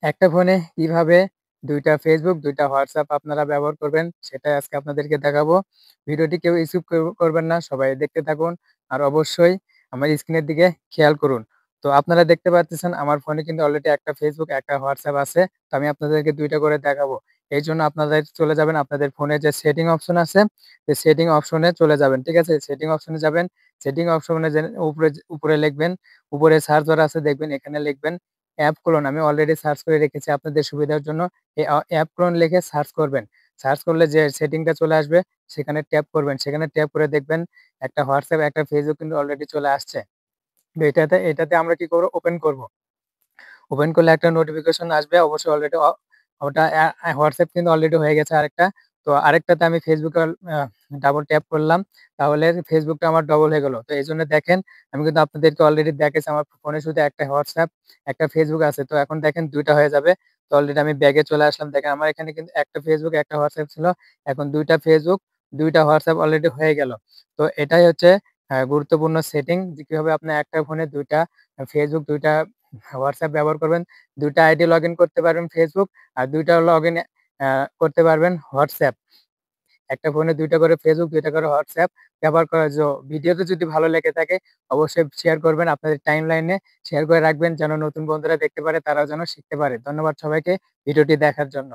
একটা ফোনে কিভাবে ২ টা Facebook, ২ টা WhatsApp আপনারা ব্যবহার করবেন, সেটাই আজকে আপনাদেরকে দেখাবো। ভিডিওটি কেউ স্কিপ করবেন না, সবাই দেখতে থাকুন। আর অবশ্যই আমার স্ক্রিনের দিকে খেয়াল করুন। তো আপনারা দেখতে পারতেছেন আমার ফোনে কিন্তু অলরেডি একটা Facebook, একটা WhatsApp আছে। তো আমি আপনাদেরকে ২ টা করে দেখাবো। এইজন্য আপনাদের চলে যাবেন আপনাদের ফোনে যে সেটিং অপশন আছে, সেই সেটিং অপশনে চলে যাবেন। ঠিক আছে? সেটিং অপশনে যাবেন। সেটিং অপশনে উপরে লিখবেন, উপরে সার্চ বার আছে দেখবেন এখানে লিখবেন অ্যাপ ক্লোন আমি অলরেডি সার্চ করে রেখেছি আপনাদের সুবিধার জন্য। এই অ্যাপ ক্লোন লিখে সার্চ করবেন। সার্চ করলে যে সেটিংটা চলে আসবে সেখানে ট্যাপ করবেন। সেখানে ট্যাপ করে দেখবেন একটা WhatsApp, একটা Facebook কিন্তু অলরেডি চলে আসছে। তো এটাতে আমরা কি করব? ওপেন করব। ওপেন করলে একটা নোটিফিকেশন আসবে অবশ্যই অলরেডি ওটা WhatsApp কিন্তু অলরেডি হয়ে গেছে আরেকটা। তো আরেকটাতে আমি Facebook ডাবল ট্যাপ করলাম। তাহলে Facebook টা আমার ডবল হয়ে গেল। তো এজন্য দেখেন আমি কিন্তু আপনাদেরকে অলরেডি দেখাইছি আমার ফোনে শুধু একটা WhatsApp, একটা Facebook আছে। তো এখন দেখেন ২ টা হয়ে যাবে। তো অলরেডি আমি ব্যাগে চলে আসলাম। দেখেন আমার এখানে কিন্তু একটা Facebook, একটা WhatsApp ছিল। এখন ২ টা Facebook, ২ টা WhatsApp অলরেডি হয়ে গেল। তো এটাই হচ্ছে গুরুত্বপূর্ণ সেটিং যে কিভাবে আপনার একটা ফোনে ২ টা Facebook, ২ টা WhatsApp ব্যবহার করবেন। ২ টা আইডি লগইন করতে পারবেন Facebook আর ২ টা লগইন করতে পারবেন WhatsApp। একটা ফোনে ২ টা করে Facebook, ২ টা করে WhatsApp ব্যবহার করা ভিডিওটি যদি ভালো লেগে থাকে অবশ্যই শেয়ার করবেন আপনাদের টাইমলাইনে শেয়ার করে রাখবেন যেন নতুন বন্ধুরা দেখতে পারে তারাও যেন শিখতে পারে। ধন্যবাদ সবাইকে ভিডিওটি দেখার জন্য।